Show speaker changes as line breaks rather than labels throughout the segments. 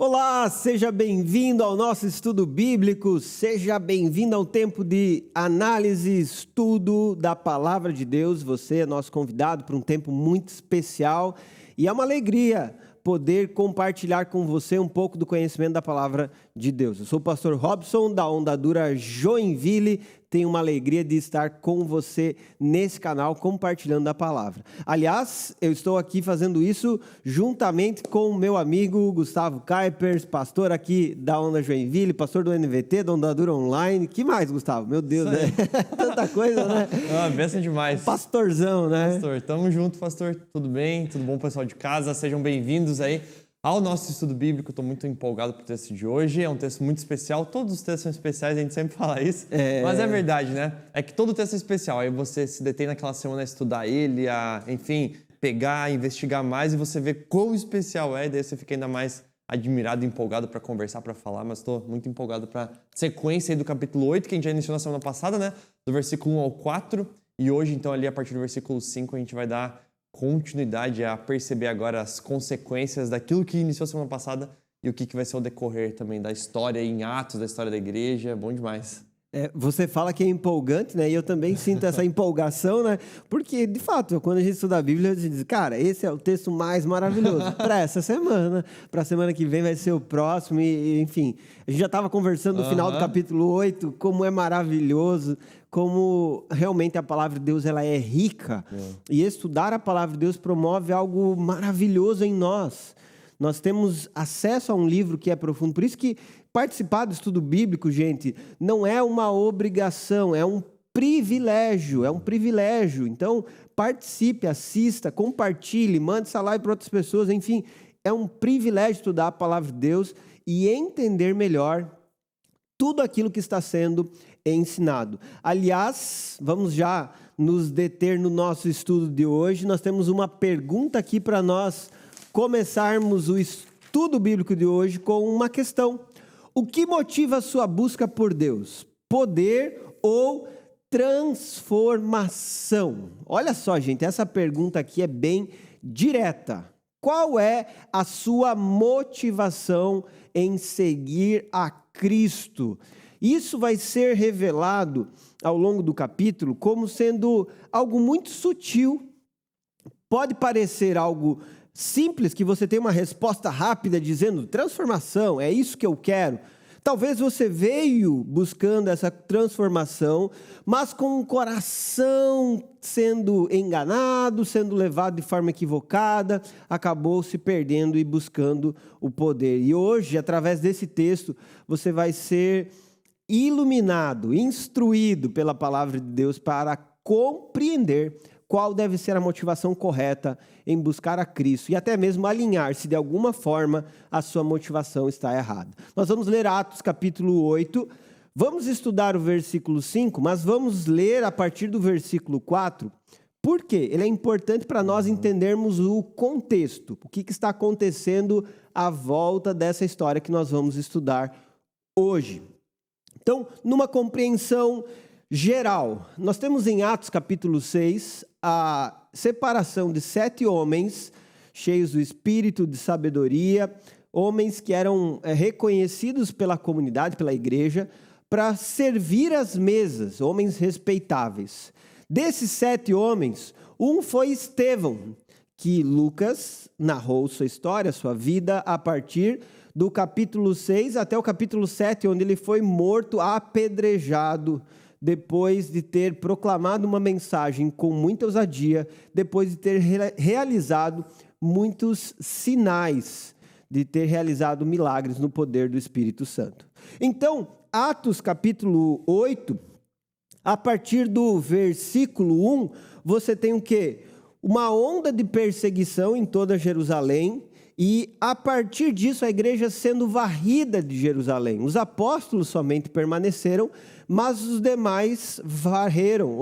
Olá, seja bem-vindo ao nosso estudo bíblico, seja bem-vindo ao tempo de análise e estudo da Palavra de Deus. Você é nosso convidado para um tempo muito especial e é uma alegria poder compartilhar com você um pouco do conhecimento da Palavra de Deus. Eu sou o pastor Robson, da Ondadura Joinville. Tenho uma alegria de estar com você nesse canal, compartilhando a palavra. Aliás, eu estou aqui fazendo isso juntamente com o meu amigo Gustavo Kuipers, pastor aqui da Onda Joinville, pastor do NVT, da Ondadura Online. Que mais, Gustavo? Meu Deus, né? Tanta coisa, né?
Benção demais.
Pastorzão, né?
Pastor, tamo junto, pastor. Tudo bem? Tudo bom, pessoal de casa? Sejam bem-vindos aí ao nosso estudo bíblico. Estou muito empolgado para o texto de hoje. É um texto muito especial. Todos os textos são especiais, a gente sempre fala isso. Mas é verdade, né? É que todo texto é especial. Aí você se detém naquela semana a estudar ele, enfim, pegar, investigar mais e você vê quão especial é. E daí você fica ainda mais admirado e empolgado para conversar, para falar. Mas estou muito empolgado para a sequência aí do capítulo 8, que a gente já iniciou na semana passada, né? Do versículo 1 ao 4. E hoje, então, ali a partir do versículo 5, a gente vai dar continuidade a perceber agora as consequências daquilo que iniciou semana passada e o que vai ser o decorrer também da história em Atos, da história da igreja. Bom demais.
Você fala que é empolgante, né? E eu também sinto essa empolgação, né? Porque, de fato, quando a gente estuda a Bíblia, a gente diz, cara, esse é o texto mais maravilhoso para essa semana. Para a semana que vem vai ser o próximo. E enfim, a gente já estava conversando no final do capítulo 8, como é maravilhoso, como realmente a palavra de Deus ela é rica. E estudar a palavra de Deus promove algo maravilhoso em nós. Nós temos acesso a um livro que é profundo. Por isso que participar do estudo bíblico, gente, não é uma obrigação, é um privilégio, Então, participe, assista, compartilhe, mande essa live para outras pessoas. Enfim, é um privilégio estudar a palavra de Deus e entender melhor tudo aquilo que está sendo ensinado. Aliás, vamos já nos deter no nosso estudo de hoje. Nós temos uma pergunta aqui para nós começarmos o estudo bíblico de hoje com uma questão. O que motiva a sua busca por Deus? Poder ou transformação? Olha só, gente, essa pergunta aqui é bem direta. Qual é a sua motivação em seguir a Cristo? Isso vai ser revelado ao longo do capítulo como sendo algo muito sutil. Pode parecer algo simples, que você tem uma resposta rápida dizendo transformação, é isso que eu quero. Talvez você veio buscando essa transformação, mas com o coração sendo enganado, sendo levado de forma equivocada, acabou se perdendo e buscando o poder. E hoje, através desse texto, você vai ser iluminado, instruído pela palavra de Deus para compreender qual deve ser a motivação correta em buscar a Cristo e até mesmo alinhar se de alguma forma a sua motivação está errada. Nós vamos ler Atos capítulo 8, vamos estudar o versículo 5, mas vamos ler a partir do versículo 4, porque ele é importante para nós entendermos o contexto, o que está acontecendo à volta dessa história que nós vamos estudar hoje. Então, numa compreensão geral, nós temos em Atos capítulo 6 a separação de 7 homens cheios do espírito de sabedoria, homens que eram reconhecidos pela comunidade, pela igreja, para servir as mesas, homens respeitáveis. Desses 7 homens, um foi Estevão, que Lucas narrou sua história, sua vida, a partir do capítulo 6 até o capítulo 7, onde ele foi morto, apedrejado, depois de ter proclamado uma mensagem com muita ousadia, depois de ter realizado muitos sinais, de ter realizado milagres no poder do Espírito Santo. Então, Atos capítulo 8, a partir do versículo 1, você tem o quê? Uma onda de perseguição em toda Jerusalém, e a partir disso a igreja sendo varrida de Jerusalém. Os apóstolos somente permaneceram, mas os demais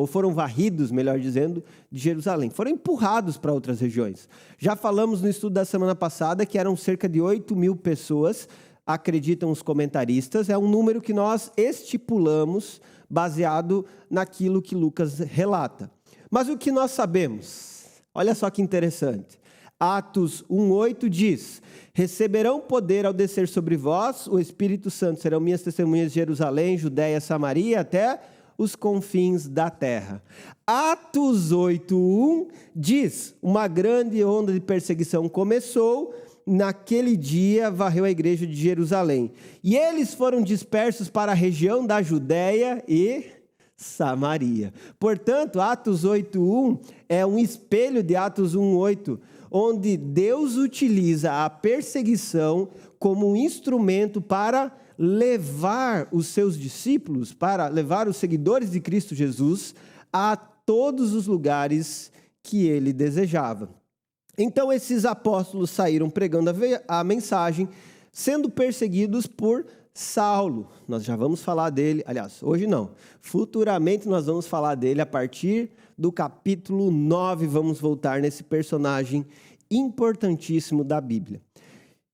foram varridos, melhor dizendo, de Jerusalém. Foram empurrados para outras regiões. Já falamos no estudo da semana passada que eram cerca de 8.000 pessoas, acreditam os comentaristas. É um número que nós estipulamos baseado naquilo que Lucas relata. Mas o que nós sabemos? Olha só que interessante. Atos 1:8 diz: receberão poder ao descer sobre vós o Espírito Santo, serão minhas testemunhas de Jerusalém, Judéia, Samaria, até os confins da terra. Atos 8:1 diz: uma grande onda de perseguição começou, naquele dia varreu a igreja de Jerusalém. E eles foram dispersos para a região da Judéia e Samaria. Portanto, Atos 8:1 é um espelho de Atos 1:8, onde Deus utiliza a perseguição como um instrumento para levar os seus discípulos, para levar os seguidores de Cristo Jesus a todos os lugares que ele desejava. Então, esses apóstolos saíram pregando a mensagem, sendo perseguidos por Saulo. Nós já vamos falar dele, aliás, hoje não. Futuramente nós vamos falar dele a partir do capítulo 9. Vamos voltar nesse personagem importantíssimo da Bíblia.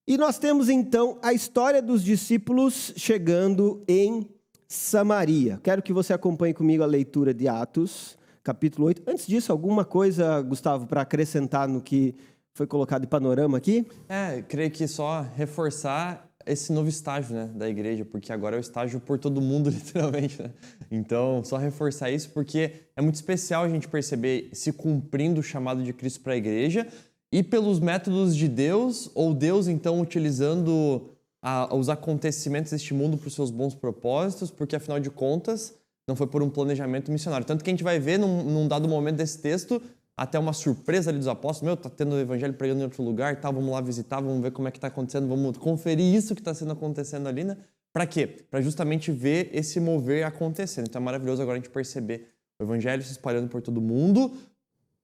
E nós temos então a história dos discípulos chegando em Samaria. Quero que você acompanhe comigo a leitura de Atos, capítulo 8. Antes disso, alguma coisa, Gustavo, para acrescentar no que foi colocado em panorama aqui?
Creio que só reforçar esse novo estágio, né, da igreja, porque agora é o estágio por todo mundo, literalmente, né? Então, só reforçar isso, porque é muito especial a gente perceber se cumprindo o chamado de Cristo para a igreja e pelos métodos de Deus, ou Deus, então, utilizando os acontecimentos deste mundo para os seus bons propósitos, porque, afinal de contas, não foi por um planejamento missionário. Tanto que a gente vai ver, num dado momento desse texto, até uma surpresa ali dos apóstolos. Tá tendo o evangelho pregando em outro lugar, tá, vamos lá visitar, vamos ver como é que está acontecendo, vamos conferir isso que está acontecendo ali, né? Para quê? Para justamente ver esse mover acontecendo. Então é maravilhoso agora a gente perceber o evangelho se espalhando por todo mundo,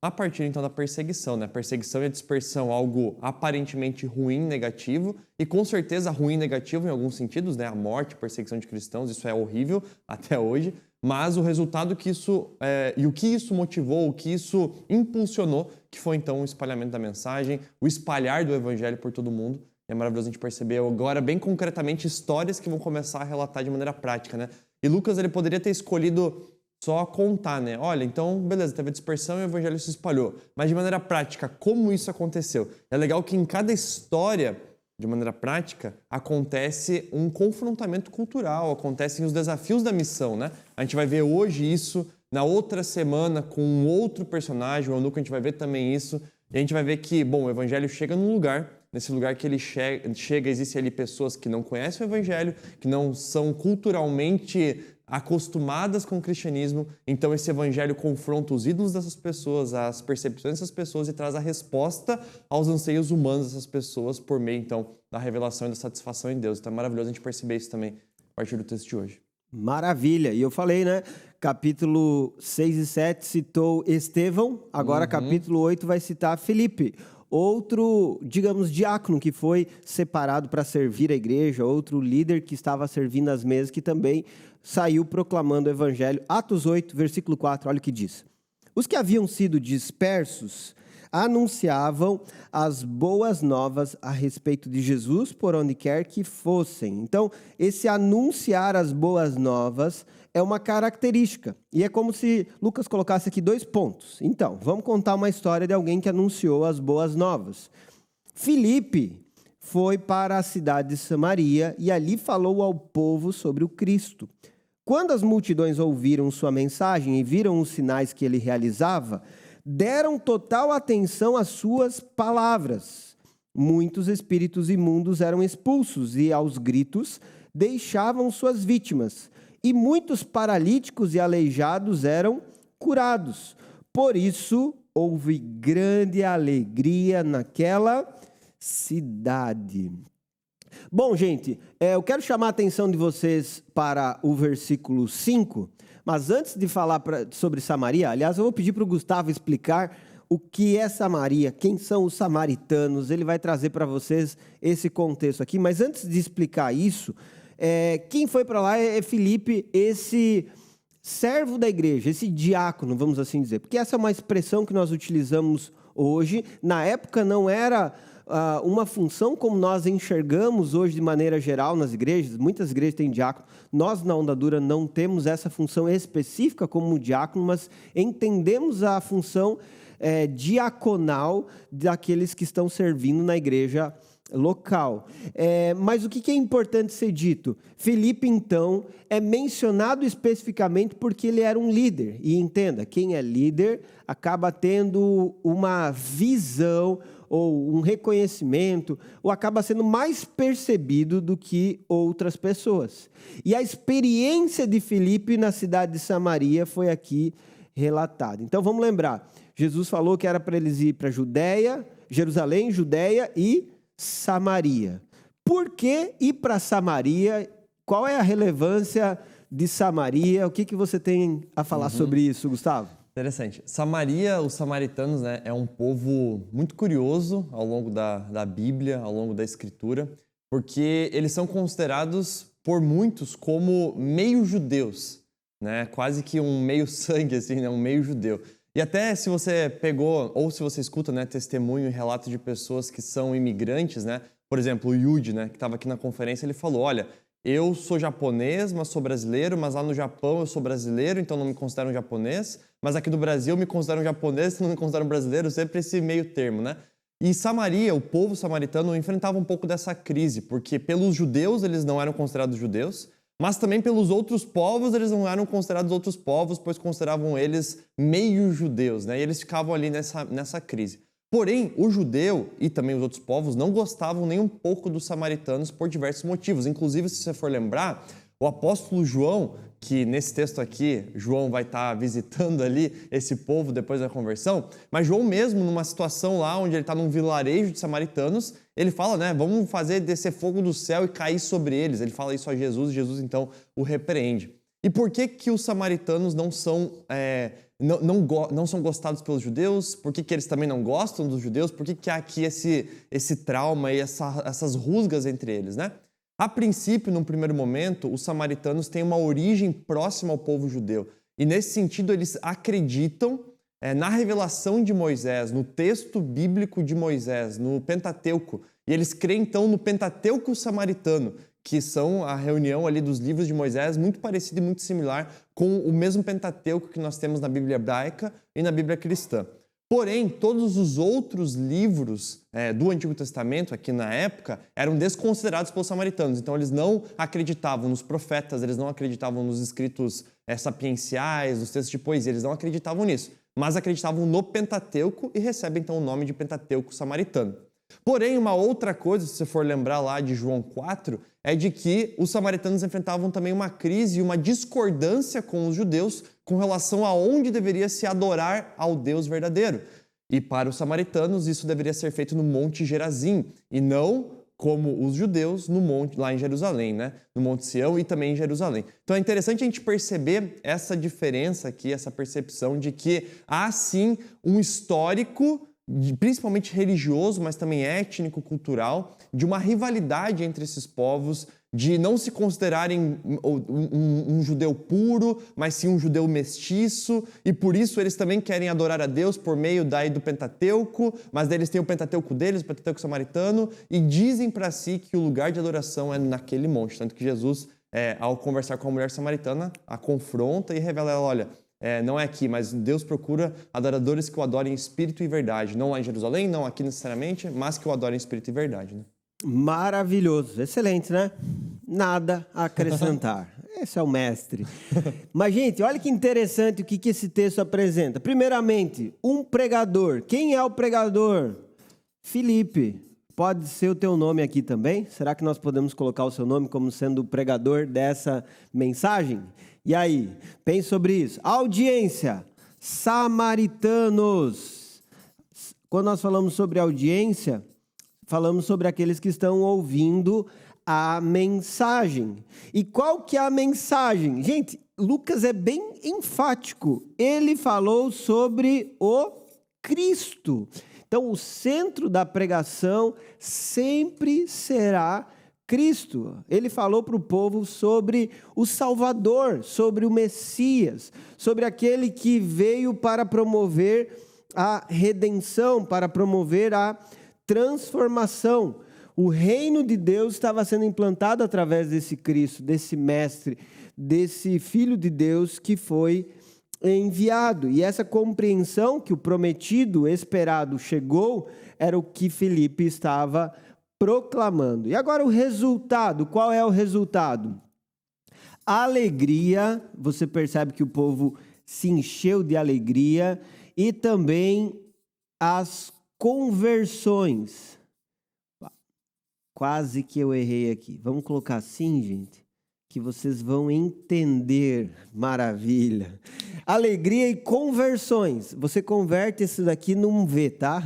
a partir então da perseguição, né? A perseguição e a dispersão, algo aparentemente ruim, negativo, e com certeza ruim e negativo em alguns sentidos, né? A morte, a perseguição de cristãos, isso é horrível até hoje, mas o resultado que isso, e o que isso motivou, o que isso impulsionou, que foi então o espalhamento da mensagem, o espalhar do evangelho por todo mundo. É maravilhoso a gente perceber agora, bem concretamente, histórias que vão começar a relatar de maneira prática, né? E Lucas, ele poderia ter escolhido só contar, né? Olha, então, beleza, teve a dispersão e o evangelho se espalhou. Mas de maneira prática, como isso aconteceu? É legal que em cada história, de maneira prática, acontece um confrontamento cultural, acontecem os desafios da missão, né? A gente vai ver hoje isso, na outra semana, com um outro personagem, o Eunuco, a gente vai ver também isso. E a gente vai ver que, bom, o evangelho chega num lugar, nesse lugar que ele chega, existem ali pessoas que não conhecem o evangelho, que não são culturalmente acostumadas com o cristianismo, então esse evangelho confronta os ídolos dessas pessoas, as percepções dessas pessoas e traz a resposta aos anseios humanos dessas pessoas por meio, então, da revelação e da satisfação em Deus. Então é maravilhoso a gente perceber isso também a partir do texto de hoje.
Maravilha! E eu falei, né? Capítulo 6 e 7 citou Estevão, agora capítulo 8 vai citar Filipe. Outro, digamos, diácono que foi separado para servir a igreja, outro líder que estava servindo as mesas, que também saiu proclamando o evangelho. Atos 8, versículo 4, olha o que diz. Os que haviam sido dispersos anunciavam as boas novas a respeito de Jesus por onde quer que fossem. Então, esse anunciar as boas novas é uma característica. E é como se Lucas colocasse aqui 2 pontos. Então, vamos contar uma história de alguém que anunciou as boas novas. Filipe foi para a cidade de Samaria e ali falou ao povo sobre o Cristo. Quando as multidões ouviram sua mensagem e viram os sinais que ele realizava, deram total atenção às suas palavras. Muitos espíritos imundos eram expulsos e, aos gritos, deixavam suas vítimas. E muitos paralíticos e aleijados eram curados. Por isso, houve grande alegria naquela cidade. Bom, gente, eu quero chamar a atenção de vocês para o versículo 5, mas antes de falar sobre Samaria, aliás, eu vou pedir para o Gustavo explicar o que é Samaria, quem são os samaritanos, ele vai trazer para vocês esse contexto aqui, mas antes de explicar isso, quem foi para lá é Filipe, esse servo da igreja, esse diácono, vamos assim dizer, porque essa é uma expressão que nós utilizamos hoje, na época não era uma função como nós enxergamos hoje de maneira geral nas igrejas, muitas igrejas têm diácono, nós na Onda Dura não temos essa função específica como diácono, mas entendemos a função diaconal daqueles que estão servindo na igreja local. Mas o que é importante ser dito? Filipe, então, é mencionado especificamente porque ele era um líder. E entenda, quem é líder acaba tendo uma visão ou um reconhecimento, ou acaba sendo mais percebido do que outras pessoas. E a experiência de Filipe na cidade de Samaria foi aqui relatada. Então vamos lembrar, Jesus falou que era para eles ir para Jerusalém, Judeia e Samaria. Por que ir para Samaria? Qual é a relevância de Samaria? O que você tem a falar sobre isso, Gustavo?
Interessante. Samaria, os samaritanos, né, é um povo muito curioso ao longo da Bíblia, ao longo da Escritura, porque eles são considerados por muitos como meio-judeus, né, quase que um meio-sangue, assim, né, um meio-judeu. E até se você pegou, ou se você escuta, né, testemunho e relato de pessoas que são imigrantes, né, por exemplo, o Yudi, né, que estava aqui na conferência, ele falou, olha, eu sou japonês, mas sou brasileiro, mas lá no Japão eu sou brasileiro, então não me considero um japonês, mas aqui no Brasil me considero um japonês, não me considero um brasileiro, sempre esse meio termo, né? E Samaria, o povo samaritano, enfrentava um pouco dessa crise, porque pelos judeus eles não eram considerados judeus, mas também pelos outros povos eles não eram considerados outros povos, pois consideravam eles meio judeus, né? E eles ficavam ali nessa crise. Porém, o judeu e também os outros povos não gostavam nem um pouco dos samaritanos por diversos motivos. Inclusive, se você for lembrar, o apóstolo João, que nesse texto aqui, João vai estar visitando ali esse povo depois da conversão, mas João mesmo, numa situação lá onde ele está num vilarejo de samaritanos, ele fala, né, vamos fazer descer fogo do céu e cair sobre eles. Ele fala isso a Jesus e Jesus então o repreende. E por que os samaritanos não são gostados pelos judeus? Por que eles também não gostam dos judeus? Por que há aqui esse trauma e essas rusgas entre eles, né? A princípio, num primeiro momento, os samaritanos têm uma origem próxima ao povo judeu. E nesse sentido, eles acreditam na revelação de Moisés, no texto bíblico de Moisés, no Pentateuco. E eles creem, então, no Pentateuco samaritano, que são a reunião ali dos livros de Moisés, muito parecida e muito similar com o mesmo Pentateuco que nós temos na Bíblia hebraica e na Bíblia cristã. Porém, todos os outros livros do Antigo Testamento, aqui na época, eram desconsiderados pelos samaritanos. Então, eles não acreditavam nos profetas, eles não acreditavam nos escritos sapienciais, nos textos de poesia, eles não acreditavam nisso. Mas acreditavam no Pentateuco e recebem, então, o nome de Pentateuco samaritano. Porém, uma outra coisa, se você for lembrar lá de João 4, é de que os samaritanos enfrentavam também uma crise e uma discordância com os judeus com relação a onde deveria se adorar ao Deus verdadeiro. E para os samaritanos isso deveria ser feito no Monte Gerazim e não como os judeus no monte lá em Jerusalém, né? No Monte Sião e também em Jerusalém. Então é interessante a gente perceber essa diferença aqui, essa percepção de que há sim um histórico principalmente religioso, mas também étnico, cultural, de uma rivalidade entre esses povos, de não se considerarem um judeu puro, mas sim um judeu mestiço, e por isso eles também querem adorar a Deus por meio do Pentateuco, mas eles têm o Pentateuco deles, o Pentateuco samaritano, e dizem para si que o lugar de adoração é naquele monte, tanto que Jesus, ao conversar com a mulher samaritana, a confronta e revela a ela, olha, não é aqui, mas Deus procura adoradores que o adorem em espírito e verdade. Não lá em Jerusalém, não aqui necessariamente, mas que o adorem em espírito e verdade. Né?
Maravilhoso, excelente, né? Nada a acrescentar. Esse é o mestre. Mas, gente, olha que interessante o que esse texto apresenta. Primeiramente, um pregador. Quem é o pregador? Filipe. Pode ser o teu nome aqui também? Será que nós podemos colocar o seu nome como sendo o pregador dessa mensagem? E aí, pense sobre isso. Audiência, samaritanos. Quando nós falamos sobre audiência, falamos sobre aqueles que estão ouvindo a mensagem. E qual que é a mensagem? Gente, Lucas é bem enfático. Ele falou sobre o Cristo. Então, o centro da pregação sempre será Cristo. Ele falou para o povo sobre o Salvador, sobre o Messias, sobre aquele que veio para promover a redenção, para promover a transformação. O reino de Deus estava sendo implantado através desse Cristo, desse mestre, desse Filho de Deus que foi enviado. E essa compreensão que o prometido, esperado, chegou, era o que Filipe estava proclamando. E agora o resultado, qual é o resultado? Alegria, você percebe que o povo se encheu de alegria, e também as conversões. Quase que eu errei aqui. Vamos colocar assim, gente, que vocês vão entender. Maravilha. Alegria e conversões. Você converte isso daqui num V, tá?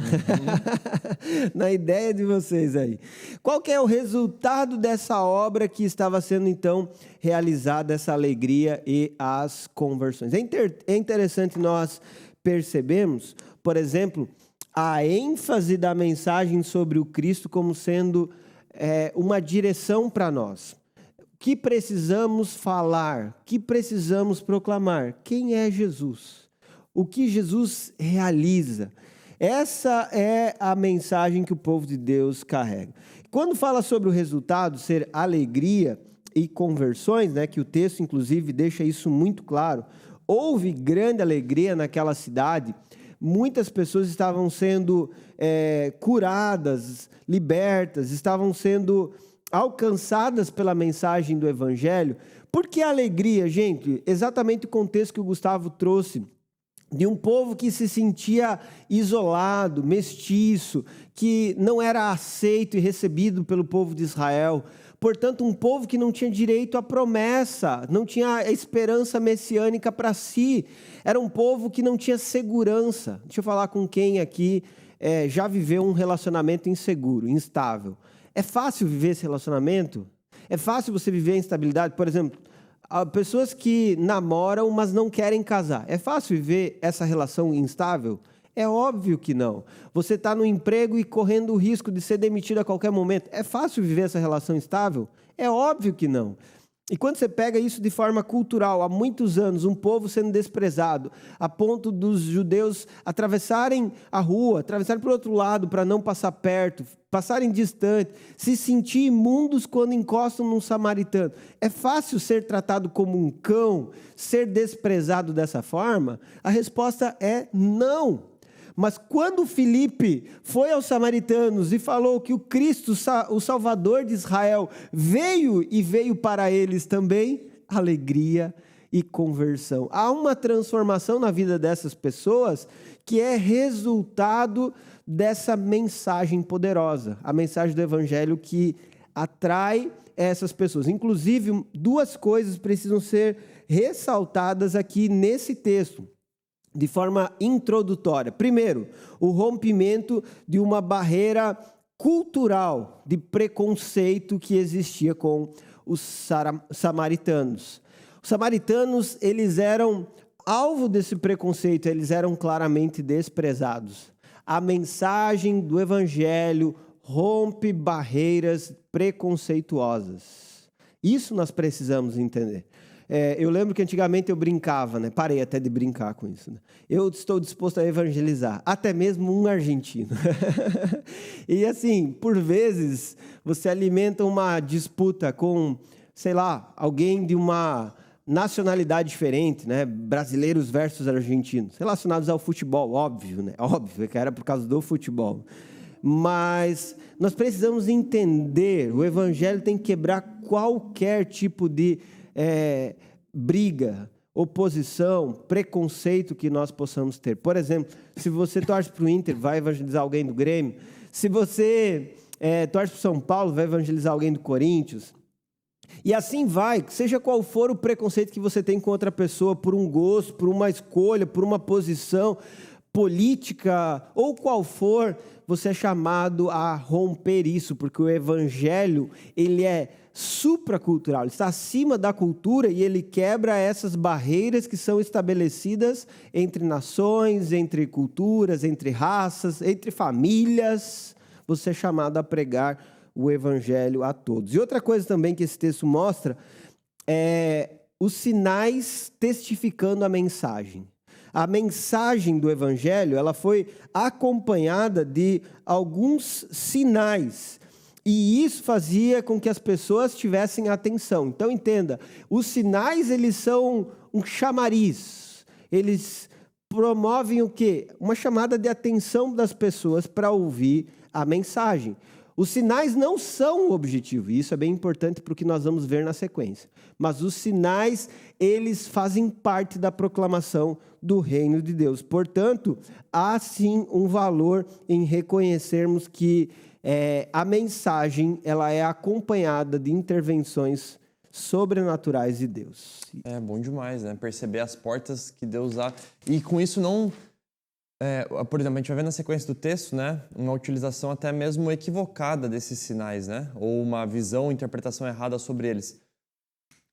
Na ideia de vocês aí. Qual que é o resultado dessa obra que estava sendo, então, realizada, essa alegria e as conversões? É interessante nós percebemos, por exemplo, a ênfase da mensagem sobre o Cristo como sendo uma direção para nós. O que precisamos falar? O que precisamos proclamar? Quem é Jesus? O que Jesus realiza? Essa é a mensagem que o povo de Deus carrega. Quando fala sobre o resultado ser alegria e conversões, né, que o texto inclusive deixa isso muito claro, houve grande alegria naquela cidade. Muitas pessoas estavam sendo curadas, libertas, estavam sendo alcançadas pela mensagem do Evangelho. Por que alegria, gente? Exatamente o contexto que o Gustavo trouxe, de um povo que se sentia isolado, mestiço, que não era aceito e recebido pelo povo de Israel. Portanto, um povo que não tinha direito à promessa, não tinha a esperança messiânica para si. Era um povo que não tinha segurança. Deixa eu falar com quem aqui já viveu um relacionamento inseguro, instável. É fácil viver esse relacionamento? É fácil você viver a instabilidade? Por exemplo, pessoas que namoram, mas não querem casar. É fácil viver essa relação instável? É óbvio que não. Você está no emprego e correndo o risco de ser demitido a qualquer momento. É fácil viver essa relação instável? É óbvio que não. E quando você pega isso de forma cultural, há muitos anos, um povo sendo desprezado, a ponto dos judeus atravessarem a rua, atravessarem para o outro lado para não passar perto, passarem distante, se sentir imundos quando encostam num samaritano. É fácil ser tratado como um cão, ser desprezado dessa forma? A resposta é não. Mas quando Filipe foi aos samaritanos e falou que o Cristo, o Salvador de Israel, veio para eles também, alegria e conversão. Há uma transformação na vida dessas pessoas que é resultado dessa mensagem poderosa, a mensagem do Evangelho que atrai essas pessoas. Inclusive, duas coisas precisam ser ressaltadas aqui nesse texto, de forma introdutória. Primeiro, o rompimento de uma barreira cultural de preconceito que existia com os samaritanos. Os samaritanos, eles eram alvo desse preconceito, eles eram claramente desprezados. A mensagem do Evangelho rompe barreiras preconceituosas. Isso nós precisamos entender. Eu lembro que antigamente eu brincava, né? Parei até de brincar com isso, né? Eu estou disposto a evangelizar, até mesmo um argentino. E assim, por vezes, você alimenta uma disputa com, sei lá, alguém de uma nacionalidade diferente, né? Brasileiros versus argentinos, relacionados ao futebol, óbvio, né? Óbvio que era por causa do futebol. Mas nós precisamos entender, o evangelho tem que quebrar qualquer tipo de briga, oposição, preconceito que nós possamos ter. Por exemplo, se você torce para o Inter, vai evangelizar alguém do Grêmio. Se você torce para o São Paulo, vai evangelizar alguém do Corinthians. E assim vai, seja qual for o preconceito que você tem com outra pessoa, por um gosto, por uma escolha, por uma posição política, ou qual for, você é chamado a romper isso, porque o evangelho, ele é supracultural, ele está acima da cultura e ele quebra essas barreiras que são estabelecidas entre nações, entre culturas, entre raças, entre famílias. Você é chamado a pregar o evangelho a todos. E outra coisa também que esse texto mostra é os sinais testificando a mensagem. A mensagem do evangelho, ela foi acompanhada de alguns sinais. E isso fazia com que as pessoas tivessem atenção. Então, entenda, os sinais, eles são um chamariz. eles promovem o quê? Uma chamada de atenção das pessoas para ouvir a mensagem. Os sinais não são o objetivo, e isso é bem importante para o que nós vamos ver na sequência. Mas os sinais, eles fazem parte da proclamação do reino de Deus. Portanto, há sim um valor em reconhecermos que a mensagem ela é acompanhada de intervenções sobrenaturais de Deus.
É bom demais, né? Perceber as portas que Deus abre. E com isso não... por exemplo, a gente vai ver na sequência do texto, né, uma utilização até mesmo equivocada desses sinais, né, ou uma visão, interpretação errada sobre eles.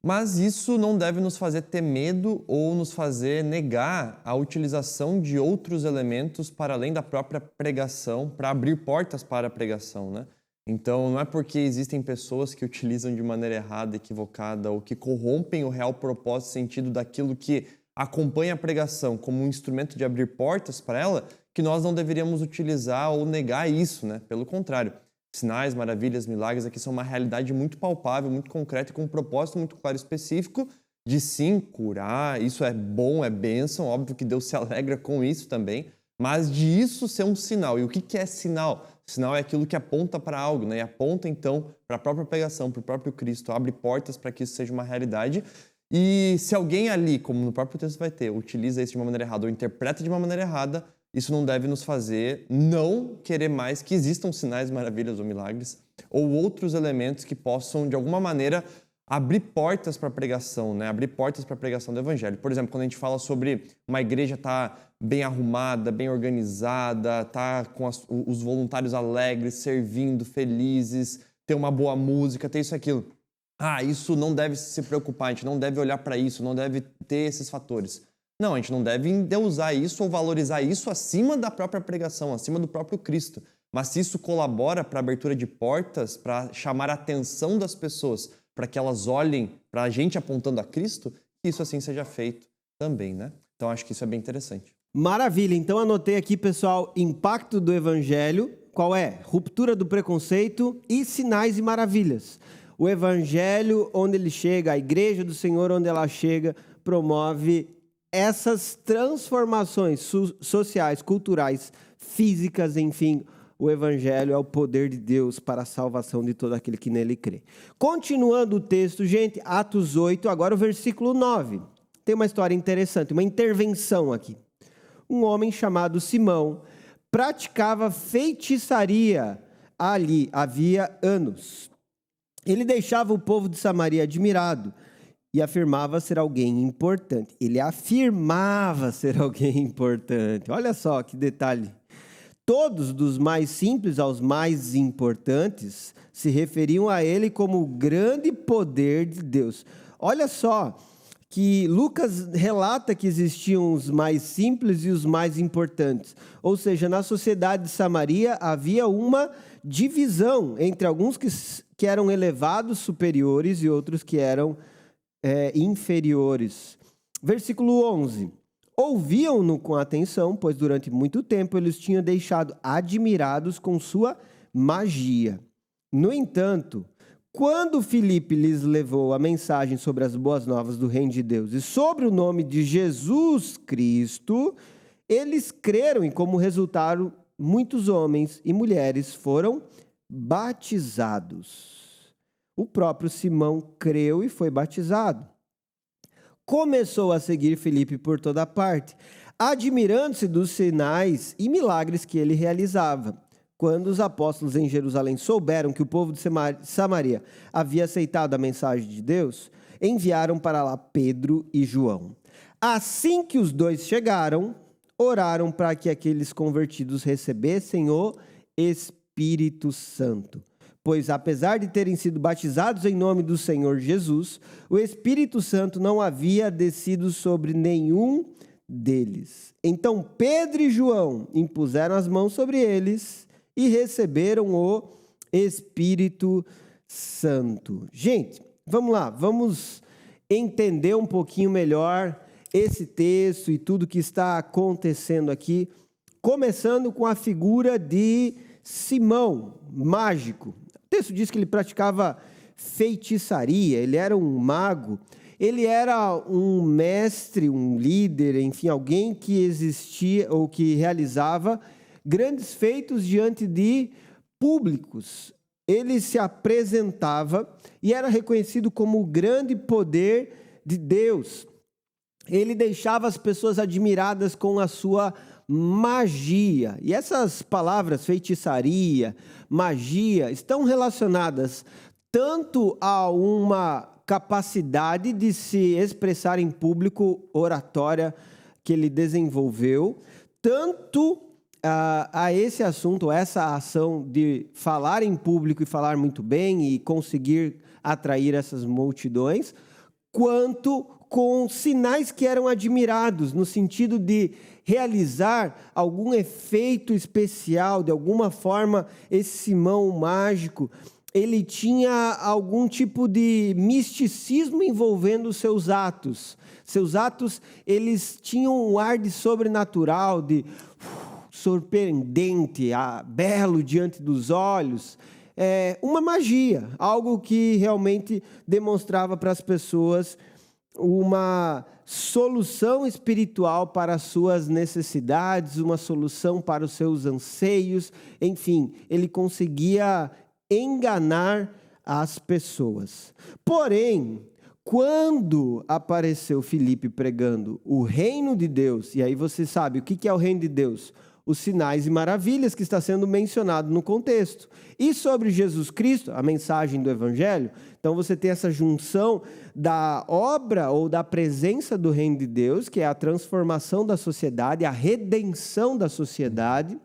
Mas isso não deve nos fazer ter medo ou nos fazer negar a utilização de outros elementos para além da própria pregação, para abrir portas para a pregação, né? Então, não é porque existem pessoas que utilizam de maneira errada, equivocada, ou que corrompem o real propósito e sentido daquilo que acompanha a pregação como um instrumento de abrir portas para ela, que nós não deveríamos utilizar ou negar isso, né? Pelo contrário, sinais, maravilhas, milagres aqui são uma realidade muito palpável, muito concreta e com um propósito muito claro e específico de sim curar. Isso é bom, é bênção, óbvio que Deus se alegra com isso também, mas de isso ser um sinal. E o que é sinal? Sinal é aquilo que aponta para algo, né? E aponta então para a própria pregação, para o próprio Cristo, abre portas para que isso seja uma realidade. E se alguém ali, como no próprio texto vai ter, utiliza isso de uma maneira errada ou interpreta de uma maneira errada, isso não deve nos fazer não querer mais que existam sinais, maravilhas ou milagres ou outros elementos que possam, de alguma maneira, abrir portas para a pregação, né? Abrir portas para a pregação do Evangelho. Por exemplo, quando a gente fala sobre uma igreja estar bem arrumada, bem organizada, estar com os voluntários alegres, servindo, felizes, ter uma boa música, ter isso e aquilo. Isso não deve se preocupar, a gente não deve olhar para isso, não deve ter esses fatores. Não, a gente não deve endeusar isso ou valorizar isso acima da própria pregação, acima do próprio Cristo. Mas se isso colabora para a abertura de portas, para chamar a atenção das pessoas, para que elas olhem para a gente apontando a Cristo, que isso assim seja feito também, né? Então acho que isso é bem interessante.
Maravilha, então anotei aqui, pessoal, impacto do Evangelho, qual é? Ruptura do preconceito e sinais e maravilhas. O Evangelho, onde ele chega, a Igreja do Senhor, onde ela chega, promove essas transformações sociais, culturais, físicas, enfim. O Evangelho é o poder de Deus para a salvação de todo aquele que nele crê. Continuando o texto, gente, Atos 8, agora o versículo 9. Tem uma história interessante, uma intervenção aqui. Um homem chamado Simão praticava feitiçaria ali, havia anos. Ele deixava o povo de Samaria admirado e afirmava ser alguém importante. Ele afirmava ser alguém importante. Olha só que detalhe. Todos, dos mais simples aos mais importantes, se referiam a ele como o grande poder de Deus. Olha só que Lucas relata que existiam os mais simples e os mais importantes. Ou seja, na sociedade de Samaria havia uma divisão entre alguns que eram elevados, superiores, e outros que eram inferiores. Versículo 11. Ouviam-no com atenção, pois durante muito tempo eles tinham deixado admirados com sua magia. No entanto, quando Filipe lhes levou a mensagem sobre as boas novas do reino de Deus e sobre o nome de Jesus Cristo, eles creram e, como resultado, muitos homens e mulheres foram batizados. O próprio Simão creu e foi batizado. Começou a seguir Filipe por toda parte, admirando-se dos sinais e milagres que ele realizava. Quando os apóstolos em Jerusalém souberam que o povo de Samaria havia aceitado a mensagem de Deus, enviaram para lá Pedro e João. Assim que os dois chegaram, oraram para que aqueles convertidos recebessem o Espírito Santo. Pois, apesar de terem sido batizados em nome do Senhor Jesus, o Espírito Santo não havia descido sobre nenhum deles. Então Pedro e João impuseram as mãos sobre eles e receberam o Espírito Santo. Gente, vamos lá, vamos entender um pouquinho melhor esse texto e tudo que está acontecendo aqui, começando com a figura de Simão, mágico. O texto diz que ele praticava feitiçaria, ele era um mago. ele era um mestre, um líder, enfim, alguém que existia ou que realizava grandes feitos diante de públicos. Ele se apresentava e era reconhecido como o grande poder de Deus. Ele deixava as pessoas admiradas com a sua magia. E essas palavras, feitiçaria, magia, estão relacionadas tanto a uma capacidade de se expressar em público, oratória, que ele desenvolveu, tanto a esse assunto, essa ação de falar em público e falar muito bem e conseguir atrair essas multidões, quanto com sinais que eram admirados, no sentido de realizar algum efeito especial, de alguma forma, esse Simão mágico, ele tinha algum tipo de misticismo envolvendo os seus atos. Seus atos, eles tinham um ar de sobrenatural, de surpreendente, belo diante dos olhos. Uma magia, algo que realmente demonstrava para as pessoas uma solução espiritual para as suas necessidades, uma solução para os seus anseios, enfim, ele conseguia enganar as pessoas. Porém, quando apareceu Filipe pregando o reino de Deus, e aí você sabe o que é o reino de Deus? Os sinais e maravilhas que está sendo mencionado no contexto. E sobre Jesus Cristo, a mensagem do Evangelho, então você tem essa junção da obra ou da presença do reino de Deus, que é a transformação da sociedade, a redenção da sociedade.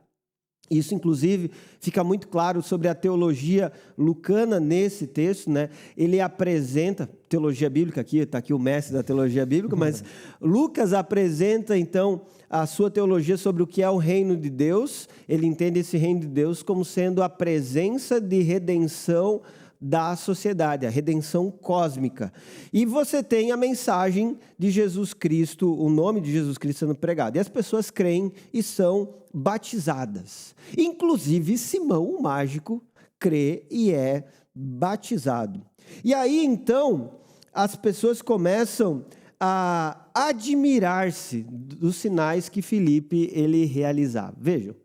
Isso, inclusive, fica muito claro sobre a teologia lucana nesse texto, né? Ele apresenta, teologia bíblica, está aqui o mestre da teologia bíblica, mas Lucas apresenta, então, a sua teologia sobre o que é o reino de Deus. Ele entende esse reino de Deus como sendo a presença de redenção da sociedade, a redenção cósmica. E você tem a mensagem de Jesus Cristo, o nome de Jesus Cristo sendo pregado. E as pessoas creem e são batizadas. Inclusive, Simão, o mágico, crê e é batizado. E aí, então, as pessoas começam a admirar-se dos sinais que Filipe ele realizava. Vejam,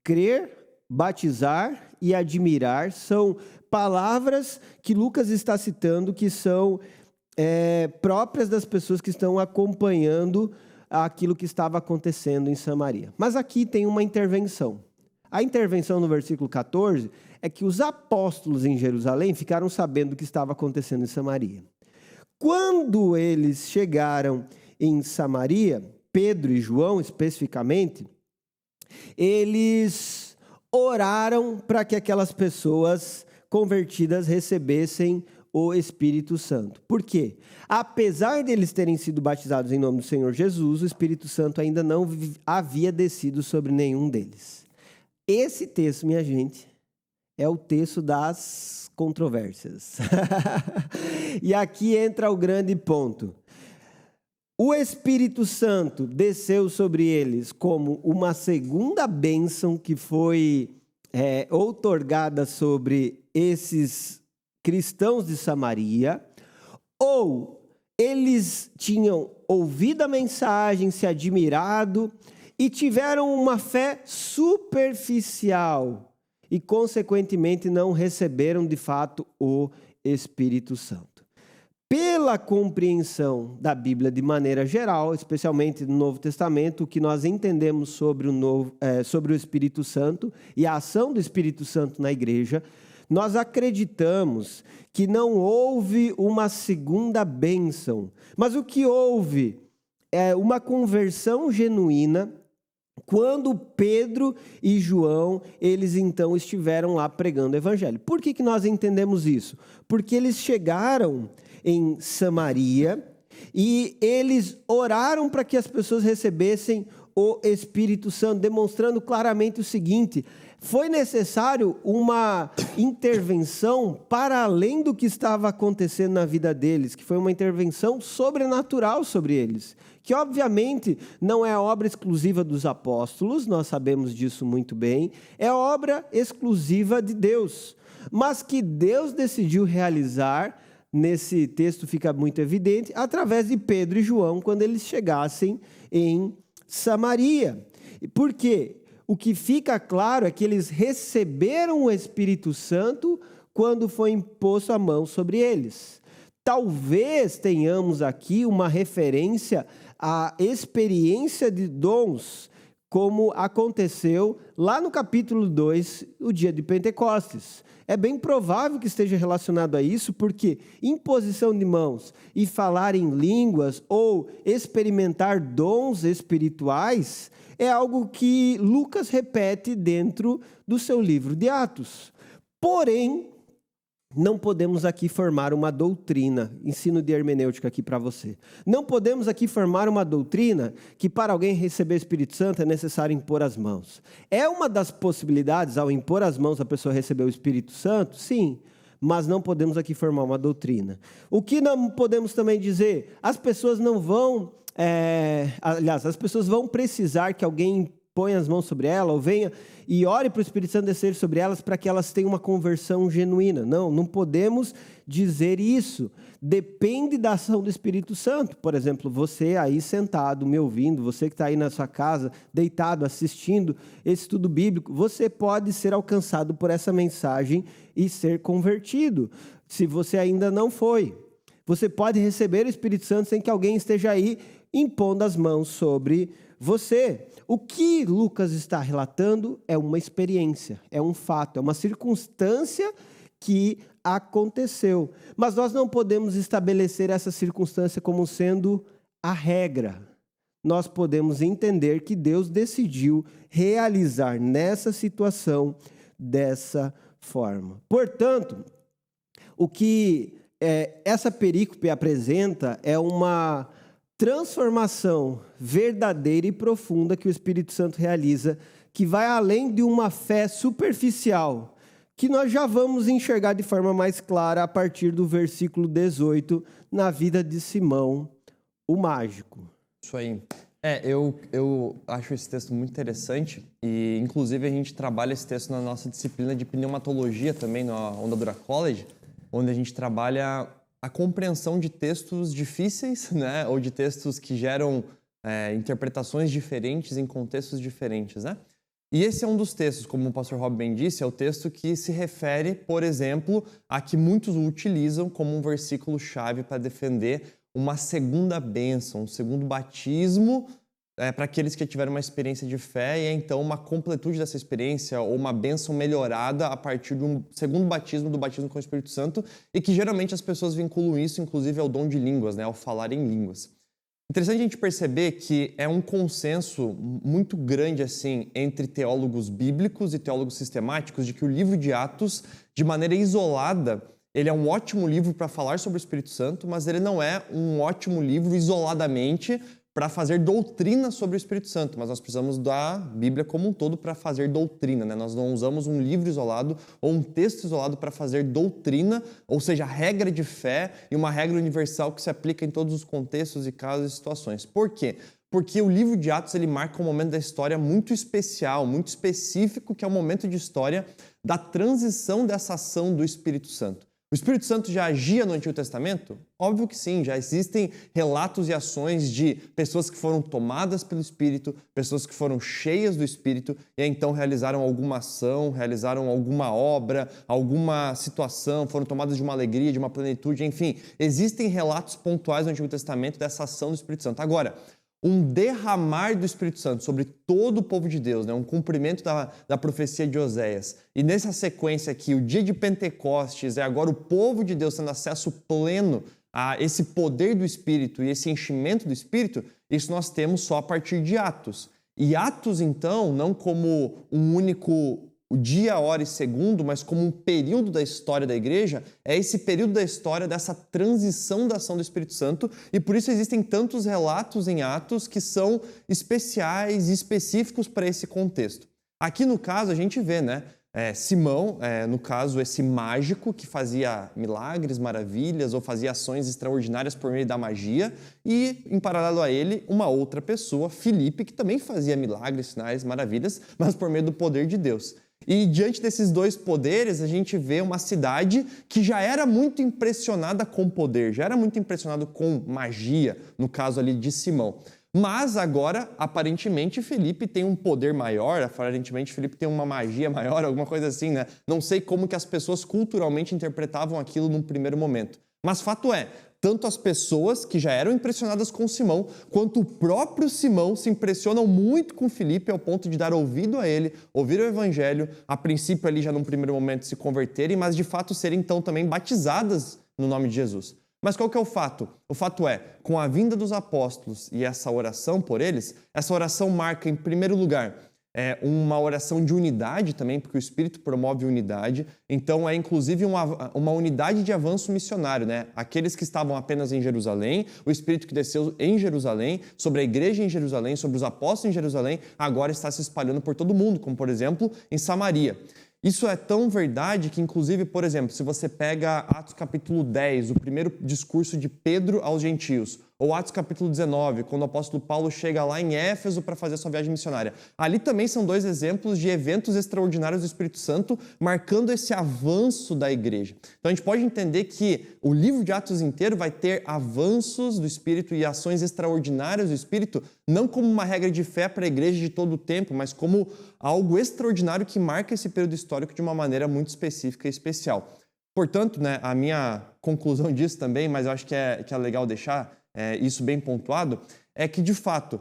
crer, batizar e admirar são palavras que Lucas está citando que são próprias das pessoas que estão acompanhando aquilo que estava acontecendo em Samaria. Mas aqui tem uma intervenção. A intervenção no versículo 14 é que os apóstolos em Jerusalém ficaram sabendo o que estava acontecendo em Samaria. Quando eles chegaram em Samaria, Pedro e João especificamente, eles oraram para que aquelas pessoas convertidas recebessem o Espírito Santo. Por quê? Apesar de eles terem sido batizados em nome do Senhor Jesus, o Espírito Santo ainda não havia descido sobre nenhum deles. Esse texto, minha gente, é o texto das controvérsias. E aqui entra o grande ponto. O Espírito Santo desceu sobre eles como uma segunda bênção que foi outorgada sobre esses cristãos de Samaria, ou eles tinham ouvido a mensagem, se admirado e tiveram uma fé superficial e, consequentemente, não receberam de fato o Espírito Santo. Pela compreensão da Bíblia de maneira geral, especialmente no Novo Testamento, o que nós entendemos sobre o Espírito Santo e a ação do Espírito Santo na igreja, nós acreditamos que não houve uma segunda bênção, mas o que houve é uma conversão genuína quando Pedro e João, eles então estiveram lá pregando o evangelho. Por que nós entendemos isso? Porque eles chegaram em Samaria e eles oraram para que as pessoas recebessem o Espírito Santo, demonstrando claramente o seguinte: foi necessário uma intervenção para além do que estava acontecendo na vida deles, que foi uma intervenção sobrenatural sobre eles, que obviamente não é obra exclusiva dos apóstolos, nós sabemos disso muito bem, é obra exclusiva de Deus, mas que Deus decidiu realizar nesse texto fica muito evidente, através de Pedro e João, quando eles chegassem em Samaria. Por quê? O que fica claro é que eles receberam o Espírito Santo quando foi imposto a mão sobre eles. Talvez tenhamos aqui uma referência à experiência de dons, como aconteceu lá no capítulo 2, o dia de Pentecostes. É bem provável que esteja relacionado a isso, porque imposição de mãos e falar em línguas ou experimentar dons espirituais é algo que Lucas repete dentro do seu livro de Atos. Porém, não podemos aqui formar uma doutrina, ensino de hermenêutica aqui para você. Não podemos aqui formar uma doutrina que para alguém receber o Espírito Santo é necessário impor as mãos. É uma das possibilidades, ao impor as mãos, a pessoa receber o Espírito Santo? Sim, mas não podemos aqui formar uma doutrina. O que não podemos também dizer? As pessoas não vão, as pessoas vão precisar que alguém põe as mãos sobre ela, ou venha e ore para o Espírito Santo descer sobre elas para que elas tenham uma conversão genuína. Não podemos dizer isso. Depende da ação do Espírito Santo. Por exemplo, você aí sentado, me ouvindo, você que está aí na sua casa, deitado, assistindo esse estudo bíblico, você pode ser alcançado por essa mensagem e ser convertido, se você ainda não foi. Você pode receber o Espírito Santo sem que alguém esteja aí impondo as mãos sobre você. O que Lucas está relatando é uma experiência, é um fato, é uma circunstância que aconteceu. Mas nós não podemos estabelecer essa circunstância como sendo a regra. Nós podemos entender que Deus decidiu realizar nessa situação dessa forma. Portanto, o que essa perícope apresenta é uma transformação verdadeira e profunda que o Espírito Santo realiza, que vai além de uma fé superficial, que nós já vamos enxergar de forma mais clara a partir do versículo 18, na vida de Simão, o mágico.
Isso aí. Eu acho esse texto muito interessante e, inclusive, a gente trabalha esse texto na nossa disciplina de pneumatologia também, na Onda Dura College, onde a gente trabalha a compreensão de textos difíceis, né? Ou de textos que geram interpretações diferentes em contextos diferentes, né? E esse é um dos textos, como o pastor Rob bem disse, é o texto que se refere, por exemplo, a que muitos o utilizam como um versículo-chave para defender uma segunda bênção, um segundo batismo para aqueles que tiveram uma experiência de fé e então uma completude dessa experiência ou uma bênção melhorada a partir de um segundo batismo, do batismo com o Espírito Santo, e que geralmente as pessoas vinculam isso, inclusive, ao dom de línguas, né, ao falar em línguas. Interessante a gente perceber que é um consenso muito grande assim entre teólogos bíblicos e teólogos sistemáticos de que o livro de Atos, de maneira isolada, ele é um ótimo livro para falar sobre o Espírito Santo, mas ele não é um ótimo livro isoladamente para fazer doutrina sobre o Espírito Santo, mas nós precisamos da Bíblia como um todo para fazer doutrina, né? Nós não usamos um livro isolado ou um texto isolado para fazer doutrina, ou seja, regra de fé e uma regra universal que se aplica em todos os contextos e casos e situações. Por quê? Porque o livro de Atos ele marca um momento da história muito especial, muito específico, que é o momento de história da transição dessa ação do Espírito Santo. O Espírito Santo já agia no Antigo Testamento? Óbvio que sim, já existem relatos e ações de pessoas que foram tomadas pelo Espírito, pessoas que foram cheias do Espírito e então realizaram alguma ação, realizaram alguma obra, alguma situação, foram tomadas de uma alegria, de uma plenitude, enfim. Existem relatos pontuais no Antigo Testamento dessa ação do Espírito Santo. Agora, um derramar do Espírito Santo sobre todo o povo de Deus, né? Um cumprimento da profecia de Oséias. E nessa sequência aqui, o dia de Pentecostes é agora o povo de Deus tendo acesso pleno a esse poder do Espírito e esse enchimento do Espírito, isso nós temos só a partir de Atos. E Atos, então, não como um único dia, hora e segundo, mas como um período da história da igreja, é esse período da história dessa transição da ação do Espírito Santo, e por isso existem tantos relatos em Atos que são especiais e específicos para esse contexto. Aqui no caso a gente vê, né, Simão, no caso esse mágico que fazia milagres, maravilhas ou fazia ações extraordinárias por meio da magia, e em paralelo a ele uma outra pessoa, Filipe, que também fazia milagres, sinais, maravilhas, mas por meio do poder de Deus. E diante desses dois poderes, a gente vê uma cidade que já era muito impressionada com poder, já era muito impressionada com magia, no caso ali de Simão. Mas agora, aparentemente, Felipe tem um poder maior, aparentemente Felipe tem uma magia maior, alguma coisa assim, né? Não sei como que as pessoas culturalmente interpretavam aquilo num primeiro momento. Mas fato é, tanto as pessoas que já eram impressionadas com Simão, quanto o próprio Simão se impressionam muito com Felipe ao ponto de dar ouvido a ele, ouvir o evangelho, a princípio ali já num primeiro momento se converterem, mas de fato serem então também batizadas no nome de Jesus. Mas qual que é o fato? O fato é, com a vinda dos apóstolos e essa oração por eles, essa oração marca, em primeiro lugar, uma oração de unidade também, porque o Espírito promove unidade. Então, é inclusive uma unidade de avanço missionário, né? Aqueles que estavam apenas em Jerusalém, o Espírito que desceu em Jerusalém, sobre a igreja em Jerusalém, sobre os apóstolos em Jerusalém, agora está se espalhando por todo o mundo, como, por exemplo, em Samaria. Isso é tão verdade que, inclusive, por exemplo, se você pega Atos capítulo 10, o primeiro discurso de Pedro aos gentios, ou Atos capítulo 19, quando o apóstolo Paulo chega lá em Éfeso para fazer a sua viagem missionária. Ali também são dois exemplos de eventos extraordinários do Espírito Santo, marcando esse avanço da igreja. Então a gente pode entender que o livro de Atos inteiro vai ter avanços do Espírito e ações extraordinárias do Espírito, não como uma regra de fé para a igreja de todo o tempo, mas como algo extraordinário que marca esse período histórico de uma maneira muito específica e especial. Portanto, né, a minha conclusão disso também, mas eu acho que é legal deixar isso bem pontuado, é que, de fato,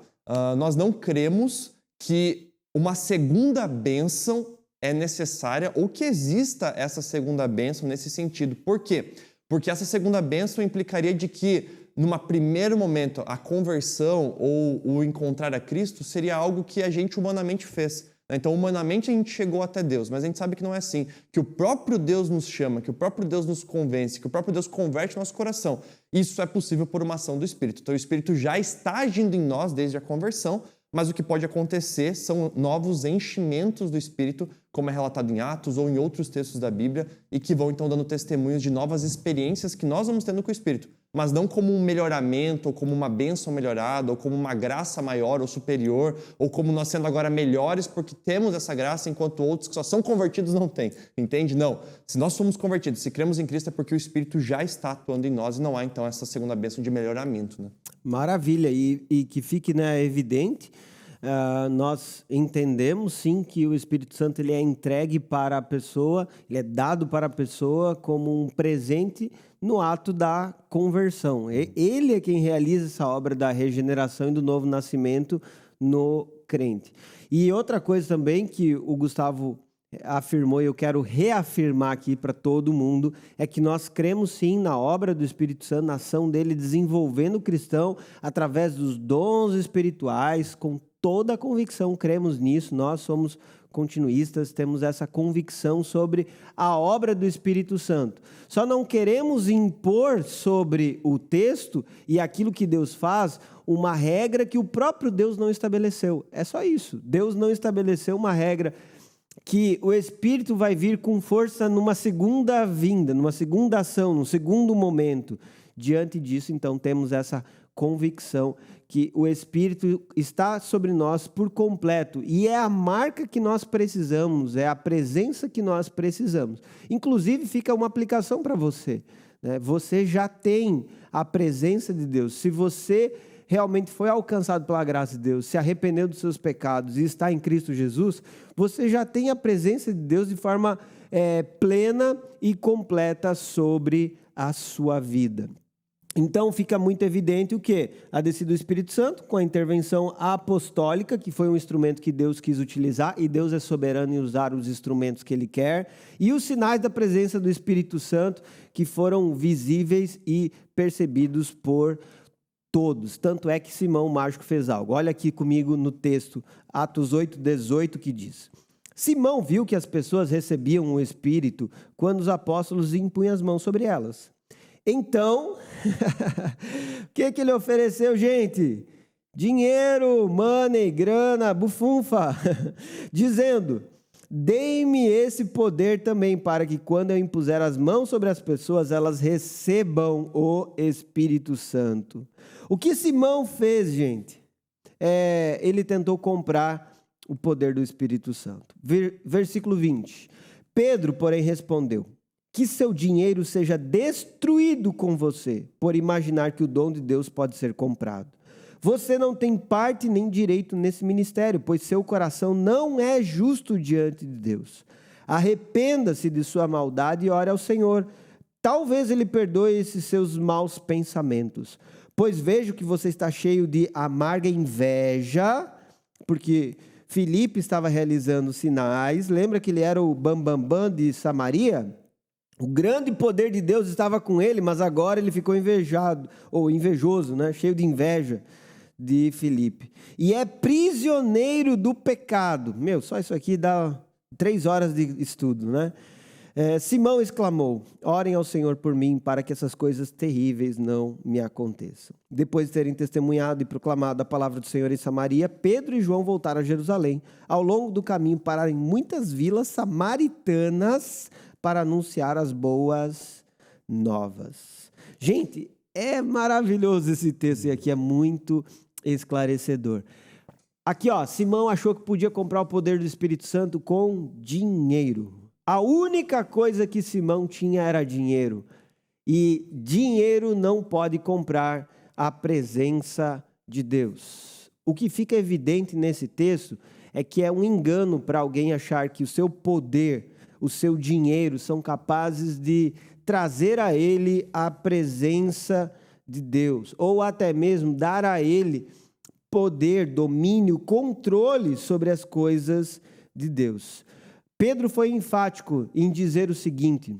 nós não cremos que uma segunda bênção é necessária ou que exista essa segunda bênção nesse sentido. Por quê? Porque essa segunda bênção implicaria de que, num primeiro momento, a conversão ou o encontrar a Cristo seria algo que a gente humanamente fez. Então, humanamente, a gente chegou até Deus, mas a gente sabe que não é assim, que o próprio Deus nos chama, que o próprio Deus nos convence, que o próprio Deus converte o nosso coração. Isso é possível por uma ação do Espírito. Então, o Espírito já está agindo em nós desde a conversão, mas o que pode acontecer são novos enchimentos do Espírito, como é relatado em Atos ou em outros textos da Bíblia, e que vão, então, dando testemunhos de novas experiências que nós vamos tendo com o Espírito, mas não como um melhoramento, ou como uma bênção melhorada, ou como uma graça maior ou superior, ou como nós sendo agora melhores porque temos essa graça, enquanto outros que só são convertidos não têm. Entende? Não. Se nós somos convertidos, se cremos em Cristo, é porque o Espírito já está atuando em nós e não há, então, essa segunda bênção de melhoramento, né?
Maravilha. E que fique, né, evidente, nós entendemos, sim, que o Espírito Santo ele é entregue para a pessoa, ele é dado para a pessoa como um presente no ato da conversão. Ele é quem realiza essa obra da regeneração e do novo nascimento no crente. E outra coisa também que o Gustavo afirmou, e eu quero reafirmar aqui para todo mundo, é que nós cremos sim na obra do Espírito Santo, na ação dele desenvolvendo o cristão através dos dons espirituais, com toda a convicção, cremos nisso, nós somos continuistas, temos essa convicção sobre a obra do Espírito Santo. Só não queremos impor sobre o texto e aquilo que Deus faz uma regra que o próprio Deus não estabeleceu. É só isso. Deus não estabeleceu uma regra que o Espírito vai vir com força numa segunda vinda, numa segunda ação, num segundo momento. Diante disso, então, temos essa convicção que o Espírito está sobre nós por completo e é a marca que nós precisamos, é a presença que nós precisamos. Inclusive, fica uma aplicação para você, né? Você já tem a presença de Deus. Se você realmente foi alcançado pela graça de Deus, se arrependeu dos seus pecados e está em Cristo Jesus, você já tem a presença de Deus de forma plena e completa sobre a sua vida. Então fica muito evidente o quê? A descida do Espírito Santo com a intervenção apostólica, que foi um instrumento que Deus quis utilizar, e Deus é soberano em usar os instrumentos que Ele quer, e os sinais da presença do Espírito Santo, que foram visíveis e percebidos por todos. Tanto é que Simão o mágico fez algo. Olha aqui comigo no texto, Atos 8:18, que diz: Simão viu que as pessoas recebiam o Espírito quando os apóstolos impunham as mãos sobre elas. Então, o que ele ofereceu, gente? Dinheiro, money, grana, bufunfa, dizendo: dei-me esse poder também, para que quando eu impuser as mãos sobre as pessoas, elas recebam o Espírito Santo. O que Simão fez, gente? Ele tentou comprar o poder do Espírito Santo. Versículo 20. Pedro, porém, respondeu: que seu dinheiro seja destruído com você, por imaginar que o dom de Deus pode ser comprado. Você não tem parte nem direito nesse ministério, pois seu coração não é justo diante de Deus. Arrependa-se de sua maldade e ore ao Senhor. Talvez Ele perdoe esses seus maus pensamentos. Pois vejo que você está cheio de amarga inveja, porque Filipe estava realizando sinais. Lembra que ele era o bambambam de Samaria? O grande poder de Deus estava com ele, mas agora ele ficou invejoso, né? Cheio de inveja de Filipe. E é prisioneiro do pecado. Só isso aqui dá 3 horas de estudo, né? Simão exclamou: orem ao Senhor por mim, para que essas coisas terríveis não me aconteçam. Depois de terem testemunhado e proclamado a palavra do Senhor em Samaria, Pedro e João voltaram a Jerusalém. Ao longo do caminho pararam em muitas vilas samaritanas para anunciar as boas novas. Gente, é maravilhoso esse texto e aqui é muito esclarecedor. Aqui, Simão achou que podia comprar o poder do Espírito Santo com dinheiro. A única coisa que Simão tinha era dinheiro. E dinheiro não pode comprar a presença de Deus. O que fica evidente nesse texto é que é um engano para alguém achar que o seu poder, o seu dinheiro são capazes de trazer a ele a presença de Deus, ou até mesmo dar a ele poder, domínio, controle sobre as coisas de Deus. Pedro foi enfático em dizer o seguinte: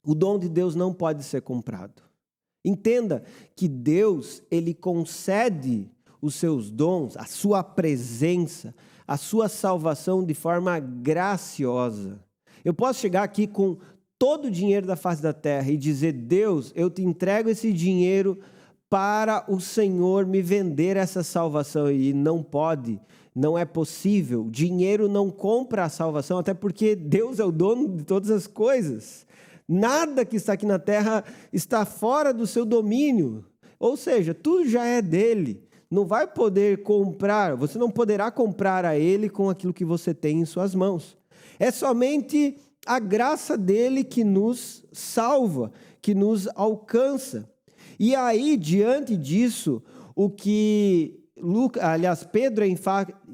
o dom de Deus não pode ser comprado. Entenda que Deus, Ele concede os seus dons, a sua presença, a sua salvação de forma graciosa. Eu posso chegar aqui com todo o dinheiro da face da terra e dizer: Deus, eu te entrego esse dinheiro para o Senhor me vender essa salvação. E não pode, não é possível. Dinheiro não compra a salvação, até porque Deus é o dono de todas as coisas. Nada que está aqui na terra está fora do seu domínio. Ou seja, tudo já é dele. Não vai poder comprar, você não poderá comprar a ele com aquilo que você tem em suas mãos. É somente a graça dele que nos salva, que nos alcança. E aí, diante disso, o que Pedro é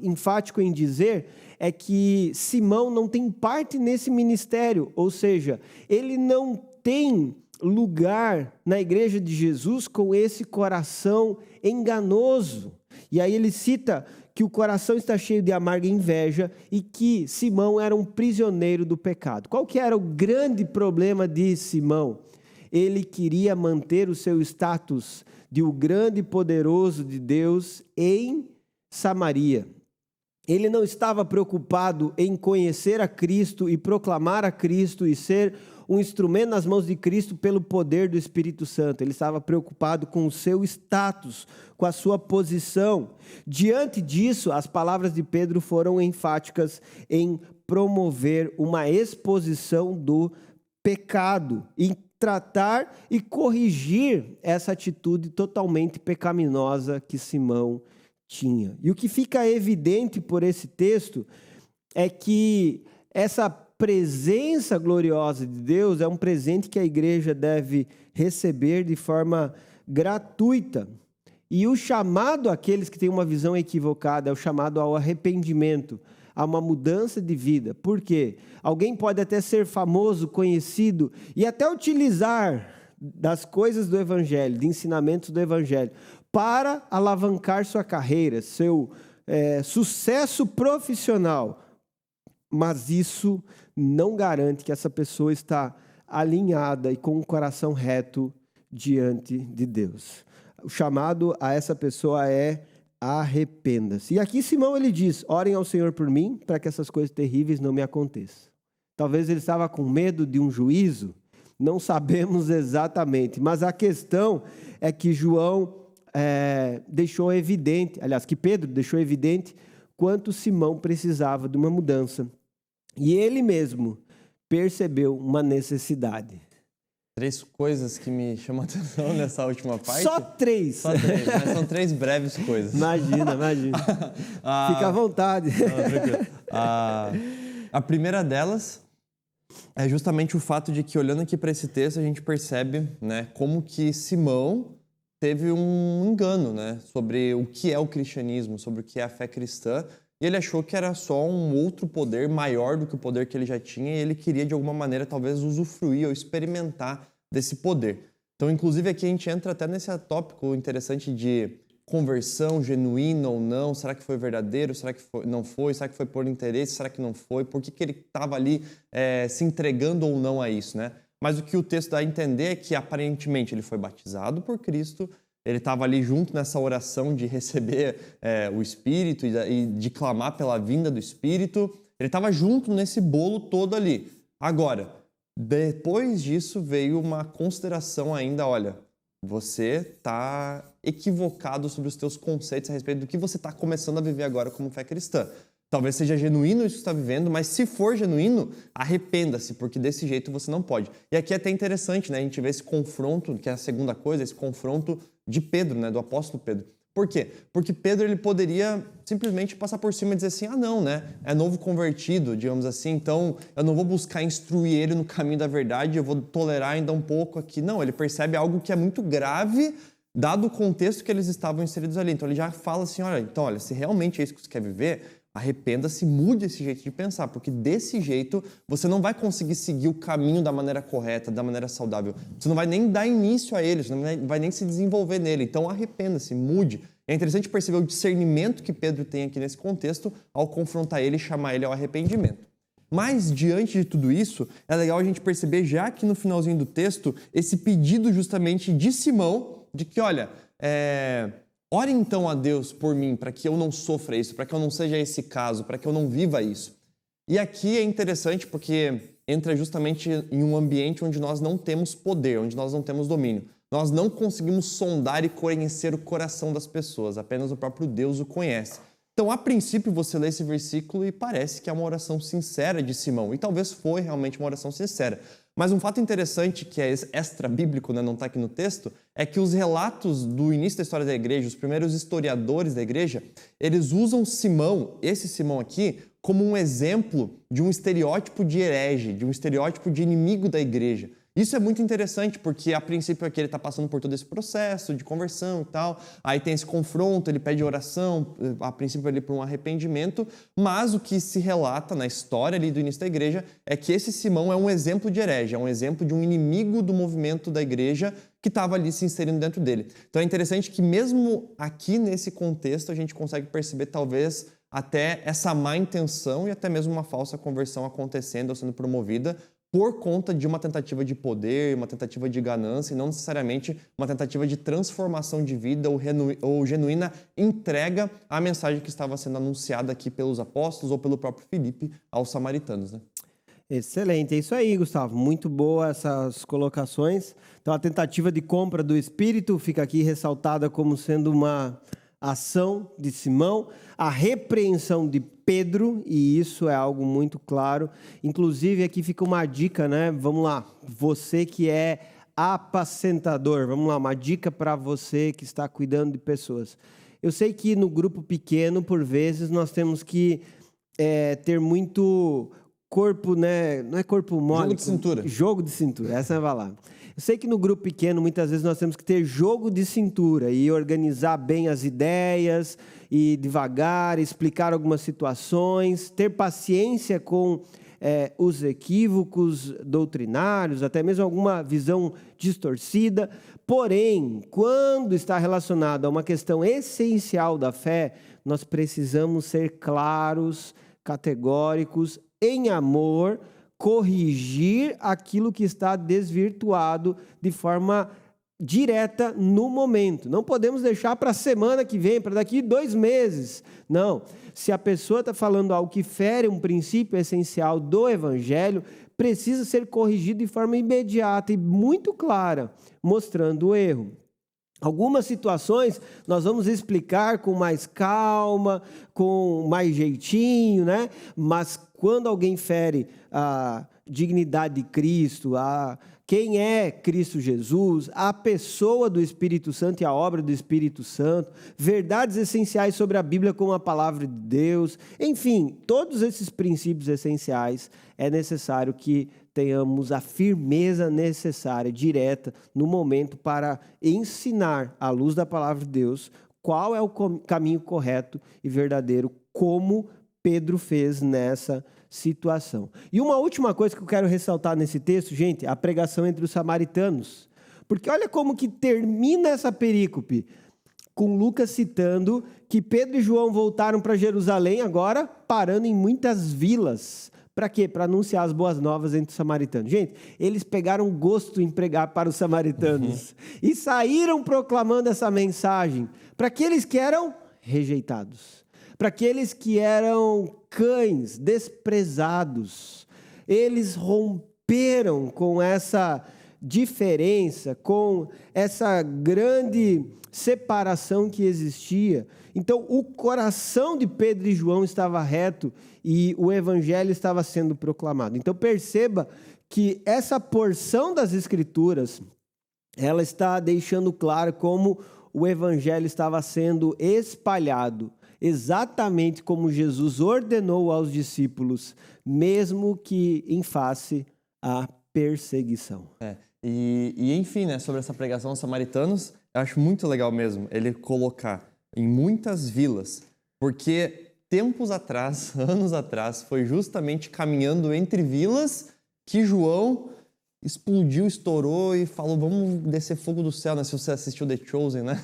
enfático em dizer é que Simão não tem parte nesse ministério, ou seja, ele não tem lugar na igreja de Jesus com esse coração enganoso. E aí ele cita que o coração está cheio de amarga inveja e que Simão era um prisioneiro do pecado. Qual que era o grande problema de Simão? Ele queria manter o seu status de o grande e poderoso de Deus em Samaria. Ele não estava preocupado em conhecer a Cristo e proclamar a Cristo e ser um instrumento nas mãos de Cristo pelo poder do Espírito Santo. Ele estava preocupado com o seu status, com a sua posição. Diante disso, as palavras de Pedro foram enfáticas em promover uma exposição do pecado, em tratar e corrigir essa atitude totalmente pecaminosa que Simão tinha. E o que fica evidente por esse texto é que essa presença gloriosa de Deus é um presente que a igreja deve receber de forma gratuita. E o chamado àqueles que têm uma visão equivocada é o chamado ao arrependimento, a uma mudança de vida. Por quê? Alguém pode até ser famoso, conhecido e até utilizar das coisas do Evangelho, de ensinamentos do Evangelho, para alavancar sua carreira, seu sucesso profissional. Mas isso não garante que essa pessoa está alinhada e com o coração reto diante de Deus. O chamado a essa pessoa é: arrependa-se. E aqui Simão ele diz: orem ao Senhor por mim, para que essas coisas terríveis não me aconteçam. Talvez ele estava com medo de um juízo, não sabemos exatamente, mas a questão é que que Pedro deixou evidente quanto Simão precisava de uma mudança. E ele mesmo percebeu uma necessidade.
3 coisas que me chamam a atenção nessa última parte.
Só 3.
Só 3, mas são 3 breves coisas.
Imagina. Fica à vontade.
Tranquilo. A primeira delas é justamente o fato de que, olhando aqui para esse texto, a gente percebe, né, como que Simão teve um engano, né, sobre o que é o cristianismo, sobre o que é a fé cristã. E ele achou que era só um outro poder maior do que o poder que ele já tinha e ele queria, de alguma maneira, talvez usufruir ou experimentar desse poder. Então, inclusive, aqui a gente entra até nesse tópico interessante de conversão genuína ou não. Será que foi verdadeiro? Será que não foi? Será que foi por interesse? Será que não foi? Por que ele estava ali se entregando ou não a isso, né? Mas o que o texto dá a entender é que, aparentemente, ele foi batizado por Cristo. Ele estava ali junto nessa oração de receber o Espírito e de clamar pela vinda do Espírito. Ele estava junto nesse bolo todo ali. Agora, depois disso veio uma consideração ainda, olha, você está equivocado sobre os teus conceitos a respeito do que você está começando a viver agora como fé cristã. Talvez seja genuíno isso que você está vivendo, mas se for genuíno, arrependa-se, porque desse jeito você não pode. E aqui é até interessante, né? A gente vê esse confronto, que é a segunda coisa, esse confronto de Pedro, né? Do apóstolo Pedro. Por quê? Porque Pedro ele poderia simplesmente passar por cima e dizer assim, não, né? É novo convertido, digamos assim, então eu não vou buscar instruir ele no caminho da verdade, eu vou tolerar ainda um pouco aqui. Não, ele percebe algo que é muito grave, dado o contexto que eles estavam inseridos ali. Então ele já fala assim, olha, se realmente é isso que você quer viver, arrependa-se, mude esse jeito de pensar, porque desse jeito você não vai conseguir seguir o caminho da maneira correta, da maneira saudável. Você não vai nem dar início a ele, você não vai nem se desenvolver nele. Então arrependa-se, mude. É interessante perceber o discernimento que Pedro tem aqui nesse contexto ao confrontar ele e chamar ele ao arrependimento. Mas, diante de tudo isso, é legal a gente perceber já aqui no finalzinho do texto esse pedido justamente de Simão, de que, olha, ore então a Deus por mim, para que eu não sofra isso, para que eu não seja esse caso, para que eu não viva isso. E aqui é interessante porque entra justamente em um ambiente onde nós não temos poder, onde nós não temos domínio. Nós não conseguimos sondar e conhecer o coração das pessoas, apenas o próprio Deus o conhece. Então, a princípio, você lê esse versículo e parece que é uma oração sincera de Simão, e talvez foi realmente uma oração sincera. Mas um fato interessante, que é extra-bíblico, né, não está aqui no texto, é que os relatos do início da história da igreja, os primeiros historiadores da igreja, eles usam Simão, esse Simão aqui, como um exemplo de um estereótipo de herege, de um estereótipo de inimigo da igreja. Isso é muito interessante, porque a princípio aqui ele está passando por todo esse processo de conversão e tal, aí tem esse confronto, ele pede oração, a princípio ele por um arrependimento, mas o que se relata na história ali do início da igreja é que esse Simão é um exemplo de herege, é um exemplo de um inimigo do movimento da igreja que estava ali se inserindo dentro dele. Então é interessante que mesmo aqui nesse contexto a gente consegue perceber talvez até essa má intenção e até mesmo uma falsa conversão acontecendo ou sendo promovida por conta de uma tentativa de poder, uma tentativa de ganância e não necessariamente uma tentativa de transformação de vida ou genuína entrega à mensagem que estava sendo anunciada aqui pelos apóstolos ou pelo próprio Filipe aos samaritanos, né?
Excelente, é isso aí, Gustavo. Muito boa essas colocações. Então, a tentativa de compra do Espírito fica aqui ressaltada como sendo uma ação de Simão, a repreensão de Pedro, e isso é algo muito claro. Inclusive, aqui fica uma dica, né? Vamos lá, você que é apacentador, vamos lá, uma dica para você que está cuidando de pessoas. Eu sei que no grupo pequeno, por vezes, nós temos que ter muito corpo, né? Não é corpo mole.
Jogo de cintura.
Jogo de cintura, essa é a palavra. Eu sei que no grupo pequeno, muitas vezes, nós temos que ter jogo de cintura e organizar bem as ideias e devagar, explicar algumas situações, ter paciência com os equívocos doutrinários, até mesmo alguma visão distorcida. Porém, quando está relacionado a uma questão essencial da fé, nós precisamos ser claros, categóricos, em amor, corrigir aquilo que está desvirtuado de forma direta no momento. Não podemos deixar para a semana que vem, para daqui 2 meses. Não. Se a pessoa está falando algo que fere um princípio essencial do Evangelho, precisa ser corrigido de forma imediata e muito clara, mostrando o erro. Algumas situações nós vamos explicar com mais calma, com mais jeitinho, né? Mas quando alguém fere a dignidade de Cristo, a quem é Cristo Jesus, a pessoa do Espírito Santo e a obra do Espírito Santo, verdades essenciais sobre a Bíblia como a palavra de Deus, enfim, todos esses princípios essenciais é necessário que tenhamos a firmeza necessária, direta, no momento para ensinar, à luz da palavra de Deus, qual é o caminho correto e verdadeiro, como Pedro fez nessa situação. E uma última coisa que eu quero ressaltar nesse texto, gente, a pregação entre os samaritanos. Porque olha como que termina essa perícope, com Lucas citando que Pedro e João voltaram para Jerusalém agora, parando em muitas vilas. Para quê? Para anunciar as boas novas entre os samaritanos. Gente, eles pegaram gosto em pregar para os samaritanos e saíram proclamando essa mensagem para aqueles que eram rejeitados, para aqueles que eram cães, desprezados. Eles romperam com essa diferença, com essa grande separação que existia. Então, o coração de Pedro e João estava reto e o evangelho estava sendo proclamado. Então, perceba que essa porção das Escrituras, ela está deixando claro como o evangelho estava sendo espalhado, exatamente como Jesus ordenou aos discípulos, mesmo que em face à perseguição.
Enfim, né, sobre essa pregação aos samaritanos, eu acho muito legal mesmo ele colocar em muitas vilas, porque tempos atrás, anos atrás, foi justamente caminhando entre vilas que João explodiu, estourou e falou, vamos descer fogo do céu, né? Se você assistiu The Chosen, né?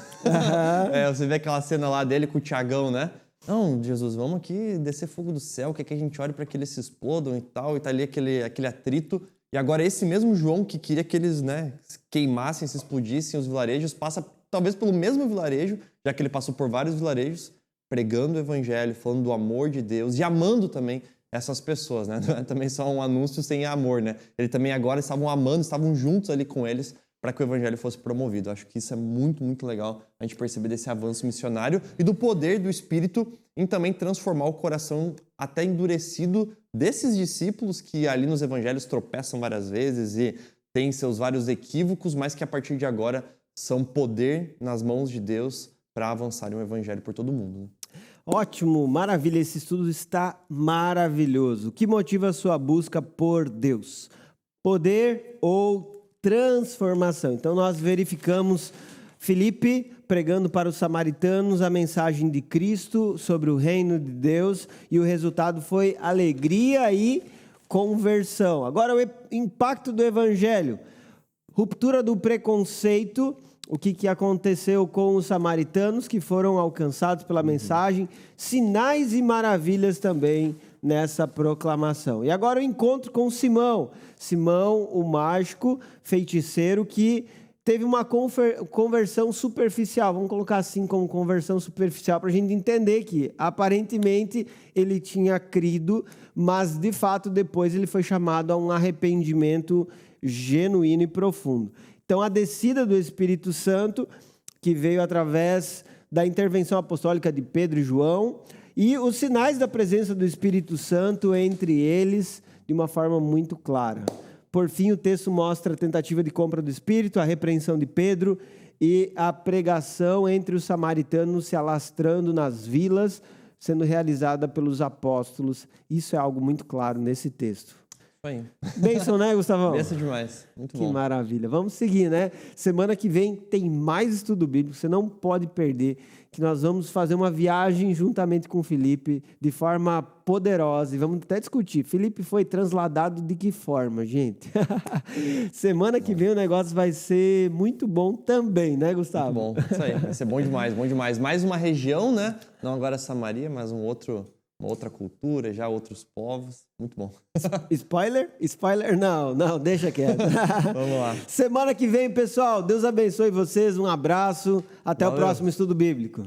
Você vê aquela cena lá dele com o Tiagão, né? Não, Jesus, vamos aqui descer fogo do céu, que a gente ore para que eles se explodam e tal, e tá ali aquele atrito. E agora esse mesmo João que queria que eles, né, queimassem, se explodissem os vilarejos, passa talvez pelo mesmo vilarejo, já que ele passou por vários vilarejos, pregando o evangelho, falando do amor de Deus e amando também essas pessoas, né? Não é também só um anúncio sem amor, né? Ele também agora estavam amando, estavam juntos ali com eles para que o evangelho fosse promovido. Acho que isso é muito, muito legal a gente perceber desse avanço missionário e do poder do Espírito em também transformar o coração até endurecido desses discípulos que ali nos evangelhos tropeçam várias vezes e têm seus vários equívocos, mas que a partir de agora são poder nas mãos de Deus para avançarem o evangelho por todo mundo.
Ótimo, maravilha, esse estudo está maravilhoso. O que motiva a sua busca por Deus? Poder ou transformação? Então nós verificamos Filipe pregando para os samaritanos a mensagem de Cristo sobre o reino de Deus e o resultado foi alegria e conversão. Agora o impacto do evangelho, ruptura do preconceito. O que aconteceu com os samaritanos que foram alcançados pela mensagem, sinais e maravilhas também nessa proclamação. E agora o encontro com Simão. Simão, o mágico, feiticeiro, que teve uma conversão superficial. Vamos colocar assim como conversão superficial para a gente entender que aparentemente ele tinha crido, mas de fato depois ele foi chamado a um arrependimento genuíno e profundo. Então, a descida do Espírito Santo, que veio através da intervenção apostólica de Pedro e João, e os sinais da presença do Espírito Santo entre eles, de uma forma muito clara. Por fim, o texto mostra a tentativa de compra do Espírito, a repreensão de Pedro e a pregação entre os samaritanos se alastrando nas vilas, sendo realizada pelos apóstolos. Isso é algo muito claro nesse texto. Bênção, né, Gustavão?
Bênção demais, muito bom.
Que maravilha. Vamos seguir, né? Semana que vem tem mais estudo bíblico, você não pode perder, que nós vamos fazer uma viagem juntamente com o Felipe, de forma poderosa, e vamos até discutir. Felipe foi transladado de que forma, gente? Semana que vem o negócio vai ser muito bom também, né, Gustavo?
Muito bom, isso aí, vai ser bom demais, bom demais. Mais uma região, né? Não agora Samaria, mas uma outra cultura, já outros povos. Muito bom.
Spoiler? Spoiler? Não, deixa quieto.
Vamos lá.
Semana que vem, pessoal, Deus abençoe vocês, um abraço, até o próximo estudo bíblico.